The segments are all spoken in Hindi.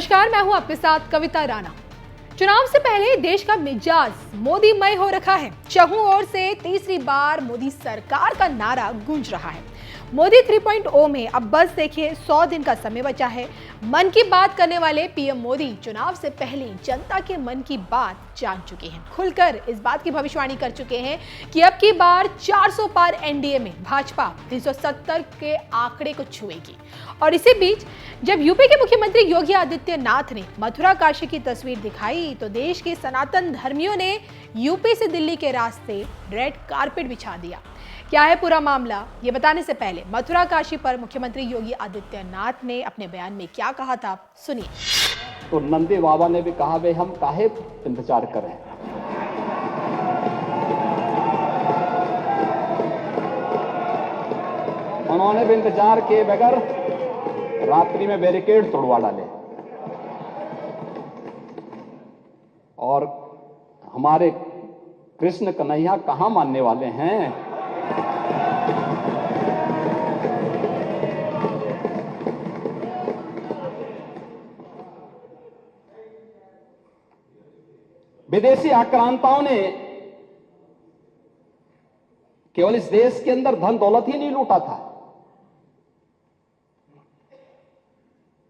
नमस्कार, मैं हूं आपके साथ कविता राणा। चुनाव से पहले देश का मिजाज मोदीमय हो रखा है। चहुं ओर से तीसरी बार मोदी सरकार का नारा गूंज रहा है। मोदी 3.0 में अब बस देखिए 100 दिन का समय बचा है। मन की बात करने वाले पीएम मोदी चुनाव से पहले जनता के मन की बात जान चुके हैं। खुलकर इस बात की भविष्यवाणी कर चुके हैं कि अब की बार 400 पार एनडीए में भाजपा 370 के आंकड़े को छुएगी। और इसी बीच जब यूपी के मुख्यमंत्री योगी आदित्यनाथ ने मथुरा काशी की तस्वीर दिखाई तो देश के सनातन धर्मियों ने यूपी से दिल्ली के रास्ते रेड कारपेट बिछा दिया। क्या है पूरा मामला, ये बताने से पहले मथुरा काशी पर मुख्यमंत्री योगी आदित्यनाथ ने अपने बयान में क्या कहा था, सुनिए। तो नंदी बाबा ने भी कहा, भाई हम काहे इंतजार करें, उन्होंने भी इंतजार किए बगैर रात्रि में बैरिकेड तोड़वा डाले। और हमारे कृष्ण कन्हैया कहां मानने वाले हैं। विदेशी आक्रांताओं ने केवल इस देश के अंदर धन दौलत ही नहीं लूटा था,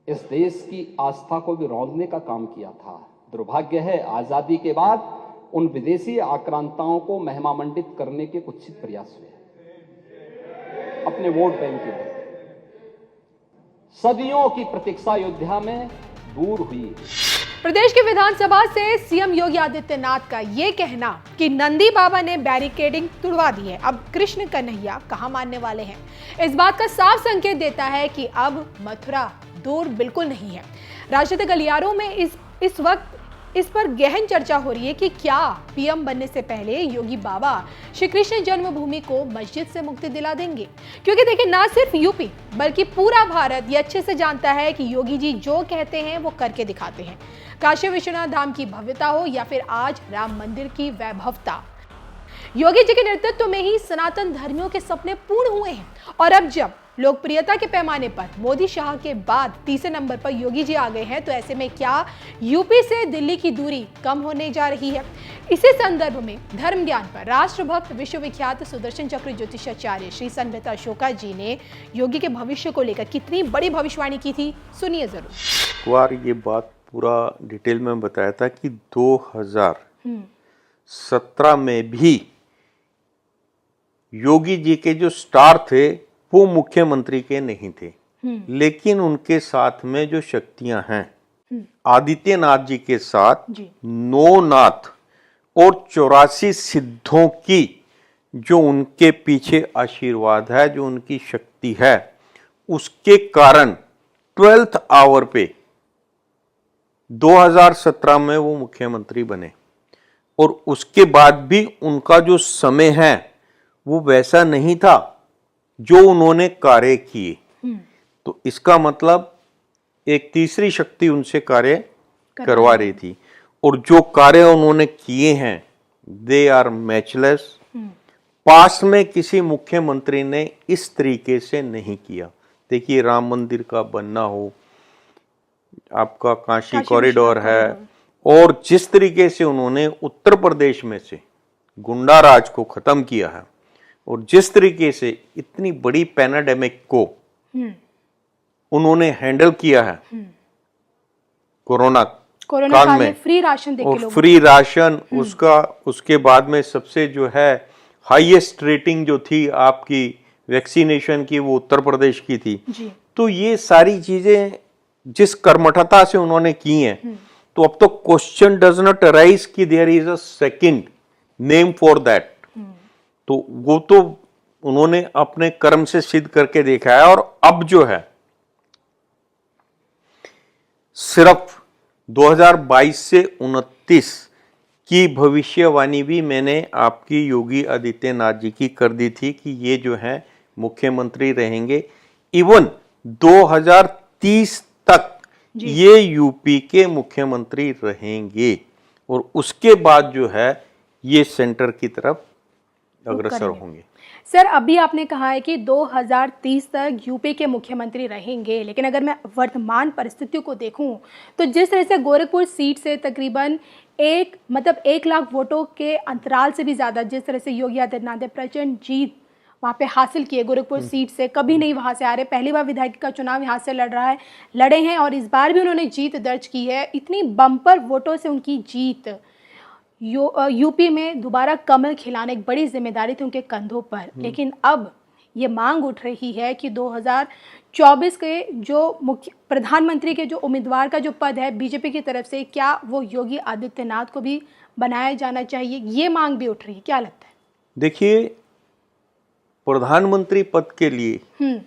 इस देश की आस्था को भी रौंदने का काम किया था। दुर्भाग्य है, आजादी के बाद उन विदेशी आक्रांताओं को महिमामंडित करने के कुत्सित प्रयास हुए अपने वोट बैंक के लिए। सदियों की प्रतीक्षा अयोध्या में दूर हुई। प्रदेश की विधानसभा से सीएम योगी आदित्यनाथ का ये कहना कि नंदी बाबा ने बैरिकेडिंग तुड़वा दी है, अब कृष्ण कन्हैया कहां मानने वाले हैं, इस बात का साफ संकेत देता है कि अब मथुरा दूर बिल्कुल नहीं है। राजनीतिक गलियारों में इस वक्त इस पर गहन चर्चा हो रही है कि क्या पीएम बनने से पहले योगी बाबा श्री कृष्ण जन्मभूमि को मस्जिद से मुक्ति दिला देंगे। क्योंकि देखिए, ना सिर्फ यूपी बल्कि पूरा भारत ये अच्छे से जानता है कि योगी जी जो कहते हैं वो करके दिखाते हैं। काशी विश्वनाथ धाम की भव्यता हो या फिर आज राम मंदिर की वैभवता, योगी जी के नेतृत्व में ही सनातन धर्मियों के सपने पूर्ण हुए हैं। और अब जब लोकप्रियता के पैमाने पर मोदी शाह के बाद तीसरे नंबर पर योगी जी आ गए हैं, तो ऐसे में क्या यूपी से दिल्ली की दूरी कम होने जा रही है। इसी संदर्भ में धर्म ज्ञान पर राष्ट्रभक्त विश्वविख्यात सुदर्शन चक्र ज्योतिषाचार्य श्री संगत अशोका जी ने योगी के भविष्य को लेकर कितनी बड़ी भविष्यवाणी की थी, सुनिए जरूर। ये बात पूरा डिटेल में बताया था कि 2017 में भी योगी जी के जो स्टार थे वो मुख्यमंत्री के नहीं थे, लेकिन उनके साथ में जो शक्तियां हैं, आदित्यनाथ जी के साथ 9 नाथ और 84 सिद्धों की जो उनके पीछे आशीर्वाद है, जो उनकी शक्ति है, उसके कारण 12th आवर पे 2017 में वो मुख्यमंत्री बने। और उसके बाद भी उनका जो समय है वो वैसा नहीं था जो उन्होंने कार्य किए। तो इसका मतलब एक तीसरी शक्ति उनसे कार्य करवा रही थी, और जो कार्य उन्होंने किए हैं दे आर मैचलेस। पास में किसी मुख्यमंत्री ने इस तरीके से नहीं किया। देखिए, राम मंदिर का बनना हो, आपका काशी कॉरिडोर है, और जिस तरीके से उन्होंने उत्तर प्रदेश में से गुंडा राज को खत्म किया है, और जिस तरीके से इतनी बड़ी पैंडेमिक को उन्होंने हैंडल किया है, कोरोना काल में फ्री राशन देके और फ्री राशन, उसके बाद में सबसे जो है हाईएस्ट रेटिंग जो थी आपकी वैक्सीनेशन की, वो उत्तर प्रदेश की थी जी। तो ये सारी चीजें जिस कर्मठता से उन्होंने की हैं, तो अब तो क्वेश्चन डज नॉट अराइज कि there is a second name for that. तो वो तो उन्होंने अपने कर्म से सिद्ध करके देखा है। और अब जो है सिर्फ 2022 से 29 की भविष्यवाणी भी मैंने आपकी योगी आदित्यनाथ जी की कर दी थी कि ये जो है मुख्यमंत्री रहेंगे, इवन 2030 तक ये यूपी के मुख्यमंत्री रहेंगे, और उसके बाद जो है ये सेंटर की तरफ अग्रसर होंगे। सर, अभी आपने कहा है कि 2030 तक यूपी के मुख्यमंत्री रहेंगे, लेकिन अगर मैं वर्तमान परिस्थितियों को देखूं तो जिस तरह से गोरखपुर सीट से तकरीबन 1 लाख वोटों के अंतराल से भी ज़्यादा जिस तरह से योगी आदित्यनाथ ने प्रचंड जीत वहाँ पे हासिल की है गोरखपुर सीट से, कभी नहीं वहाँ से आ रहे, पहली बार विधायक का चुनाव यहाँ से लड़े हैं और इस बार भी उन्होंने जीत दर्ज की है। इतनी बम्पर वोटों से उनकी जीत, यूपी में दोबारा कमल खिलाने एक बड़ी जिम्मेदारी थी उनके कंधों पर। लेकिन अब ये मांग उठ रही है कि 2024 के जो मुख्य प्रधानमंत्री के जो उम्मीदवार का जो पद है बीजेपी की तरफ से, क्या वो योगी आदित्यनाथ को भी बनाया जाना चाहिए, ये मांग भी उठ रही है, क्या लगता है? देखिए, प्रधानमंत्री पद के लिए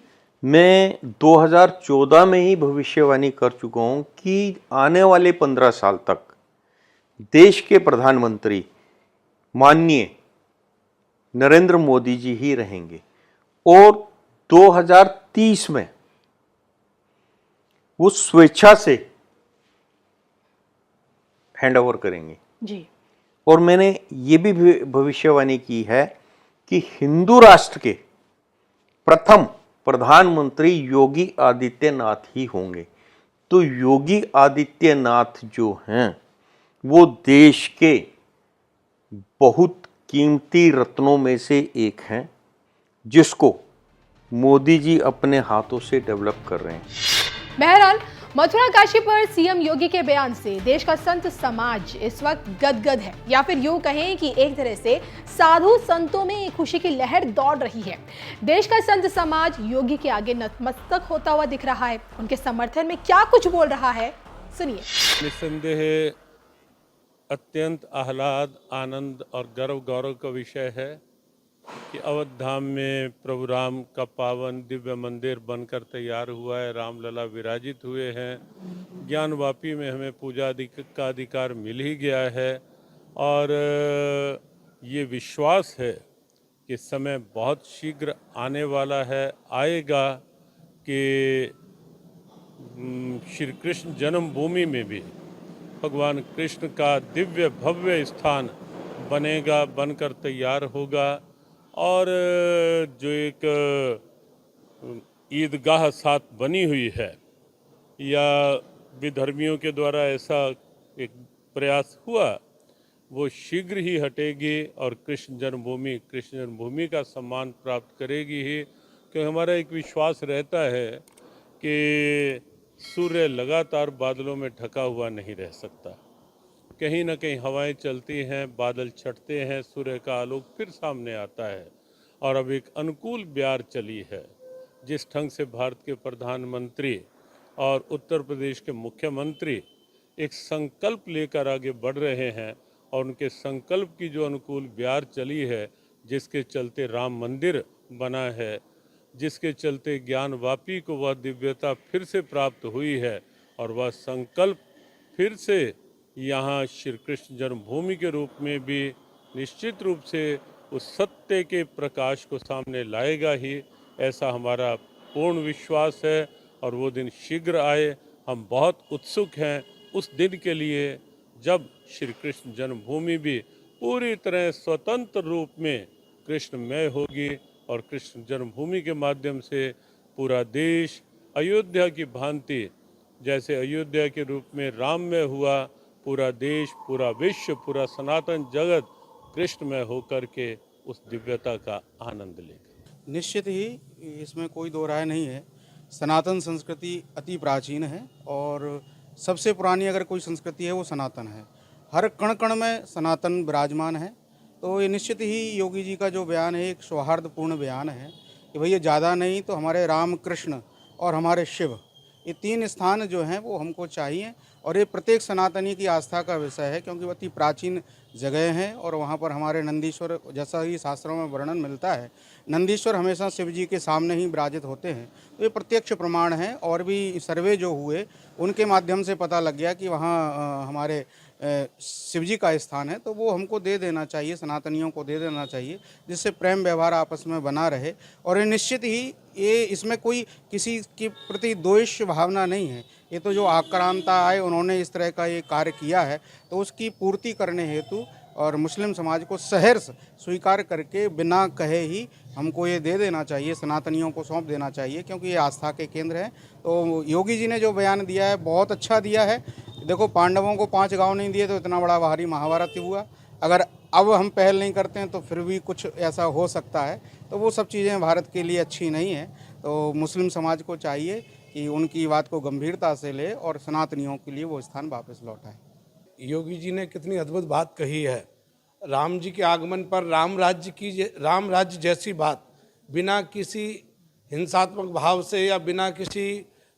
मैं 2014 में ही भविष्यवाणी कर चुका हूं कि आने वाले 15 साल तक देश के प्रधानमंत्री माननीय नरेंद्र मोदी जी ही रहेंगे और 2030 में वो स्वेच्छा से हैंडओवर करेंगे जी। और मैंने ये भी भविष्यवाणी की है कि हिंदू राष्ट्र के प्रथम प्रधानमंत्री योगी आदित्यनाथ ही होंगे। तो योगी आदित्यनाथ जो हैं वो देश के बहुत कीमती रत्नों में से एक हैं जिसको मोदी जी अपने हाथों से डेवलप कर रहे हैं। बहरहाल, मथुरा काशी पर सीएम योगी के बयान से देश का संत समाज इस वक्त गदगद है, या फिर यूं कहें कि एक तरह से साधु संतों में एक खुशी की लहर दौड़ रही है। देश का संत समाज योगी के आगे नतमस्तक होता हुआ दिख रहा है। उनके समर्थन में क्या कुछ बोल रहा है, सुनिए। निस्संदेह अत्यंत आह्लाद, आनंद और गर्व गौरव का विषय है कि अवध धाम में प्रभु राम का पावन दिव्य मंदिर बनकर तैयार हुआ है, रामलला विराजित हुए हैं, ज्ञानवापी में हमें पूजा का अधिकार मिल ही गया है और ये विश्वास है कि समय बहुत शीघ्र आने वाला है, आएगा कि श्री कृष्ण जन्मभूमि में भी भगवान कृष्ण का दिव्य भव्य स्थान बनेगा, बनकर तैयार होगा और जो एक ईदगाह साथ बनी हुई है या विधर्मियों के द्वारा ऐसा एक प्रयास हुआ, वो शीघ्र ही हटेगी और कृष्ण जन्मभूमि का सम्मान प्राप्त करेगी ही। क्योंकि हमारा एक विश्वास रहता है कि सूर्य लगातार बादलों में ढका हुआ नहीं रह सकता, कहीं ना कहीं हवाएं चलती हैं, बादल छटते हैं, सूर्य का आलोक फिर सामने आता है और अब एक अनुकूल ब्यार चली है। जिस ढंग से भारत के प्रधानमंत्री और उत्तर प्रदेश के मुख्यमंत्री एक संकल्प लेकर आगे बढ़ रहे हैं और उनके संकल्प की जो अनुकूल ब्यार चली है, जिसके चलते राम मंदिर बना है, जिसके चलते ज्ञानवापी को वह दिव्यता फिर से प्राप्त हुई है और वह संकल्प फिर से यहाँ श्री कृष्ण जन्मभूमि के रूप में भी निश्चित रूप से उस सत्य के प्रकाश को सामने लाएगा ही, ऐसा हमारा पूर्ण विश्वास है और वो दिन शीघ्र आए। हम बहुत उत्सुक हैं उस दिन के लिए जब श्री कृष्ण जन्मभूमि भी पूरी तरह स्वतंत्र रूप में कृष्णमय होगी और कृष्ण जन्मभूमि के माध्यम से पूरा देश अयोध्या की भांति, जैसे अयोध्या के रूप में राममय हुआ, पूरा देश, पूरा विश्व, पूरा सनातन जगत कृष्णमय होकर के उस दिव्यता का आनंद लेगा। निश्चित ही इसमें कोई दो राय नहीं है। सनातन संस्कृति अति प्राचीन है और सबसे पुरानी अगर कोई संस्कृति है वो सनातन है। हर कण कण में सनातन विराजमान है। तो ये निश्चित ही योगी जी का जो बयान है एक सौहार्दपूर्ण बयान है कि भैया ज़्यादा नहीं तो हमारे राम कृष्ण और हमारे शिव, ये तीन स्थान जो हैं वो हमको चाहिए और ये प्रत्येक सनातनी की आस्था का विषय है क्योंकि वो अति प्राचीन जगह हैं और वहाँ पर हमारे नंदीश्वर, जैसा ही शास्त्रों में वर्णन मिलता है, नंदीश्वर हमेशा शिव जी के सामने ही विराजित होते हैं। तो ये प्रत्यक्ष प्रमाण है और भी सर्वे जो हुए उनके माध्यम से पता लग गया कि वहाँ हमारे शिव जी का स्थान है। तो वो हमको दे देना चाहिए, सनातनियों को दे देना चाहिए, जिससे प्रेम व्यवहार आपस में बना रहे। और ये निश्चित ही ये इसमें कोई किसी के प्रति द्वेष भावना नहीं है। ये तो जो आक्रांता आए उन्होंने इस तरह का ये कार्य किया है तो उसकी पूर्ति करने हेतु और मुस्लिम समाज को सहर्ष स्वीकार करके बिना कहे ही हमको ये दे देना चाहिए, सनातनियों को सौंप देना चाहिए, क्योंकि ये आस्था के केंद्र हैं। तो योगी जी ने जो बयान दिया है बहुत अच्छा दिया है। देखो, पांडवों को 5 गांव नहीं दिए तो इतना बड़ा भारी महाभारत हुआ। अगर अब हम पहल नहीं करते हैं तो फिर भी कुछ ऐसा हो सकता है। तो वो सब चीज़ें भारत के लिए अच्छी नहीं है। तो मुस्लिम समाज को चाहिए कि उनकी बात को गंभीरता से ले और सनातनियों के लिए वो स्थान वापस लौटाए। योगी जी ने कितनी अद्भुत बात कही है। राम जी के आगमन पर राम राज्य जैसी बात बिना किसी हिंसात्मक भाव से या बिना किसी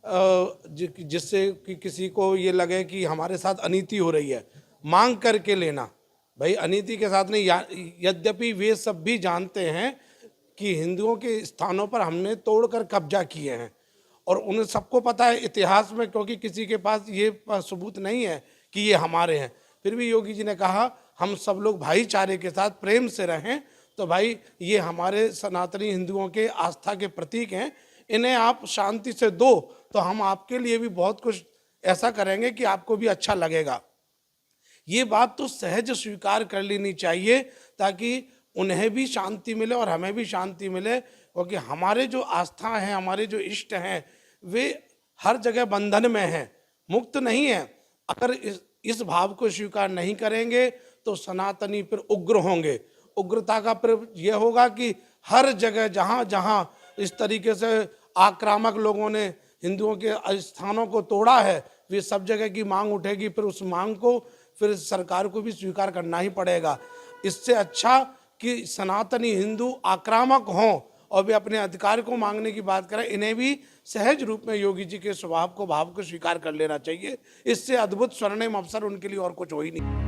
जिससे कि किसी को ये लगे कि हमारे साथ अनीति हो रही है, मांग करके लेना। भाई अनीति के साथ नहीं, यद्यपि वे सब भी जानते हैं कि हिंदुओं के स्थानों पर हमने तोड़कर कब्जा किए हैं और उन्हें सबको पता है इतिहास में, क्योंकि किसी के पास ये सबूत नहीं है कि ये हमारे हैं। फिर भी योगी जी ने कहा हम सब लोग भाईचारे के साथ प्रेम से रहें। तो भाई ये हमारे सनातनी हिंदुओं के आस्था के प्रतीक हैं, इन्हें आप शांति से दो तो हम आपके लिए भी बहुत कुछ ऐसा करेंगे कि आपको भी अच्छा लगेगा। ये बात तो सहज स्वीकार कर लेनी चाहिए ताकि उन्हें भी शांति मिले और हमें भी शांति मिले, क्योंकि हमारे जो आस्था हैं, हमारे जो इष्ट हैं, वे हर जगह बंधन में हैं, मुक्त नहीं है। अगर इस भाव को स्वीकार नहीं करेंगे तो सनातनी फिर उग्र होंगे। उग्रता का फिर यह होगा कि हर जगह जहाँ जहाँ इस तरीके से आक्रामक लोगों ने हिंदुओं के स्थानों को तोड़ा है, वे सब जगह की मांग उठेगी। फिर उस मांग को फिर सरकार को भी स्वीकार करना ही पड़ेगा। इससे अच्छा कि सनातनी हिंदू आक्रामक हों और वे अपने अधिकार को मांगने की बात करें, इन्हें भी सहज रूप में योगी जी के स्वभाव को, भाव को स्वीकार कर लेना चाहिए। इससे अद्भुत स्वर्णिम अवसर उनके लिए और कुछ हो ही नहीं।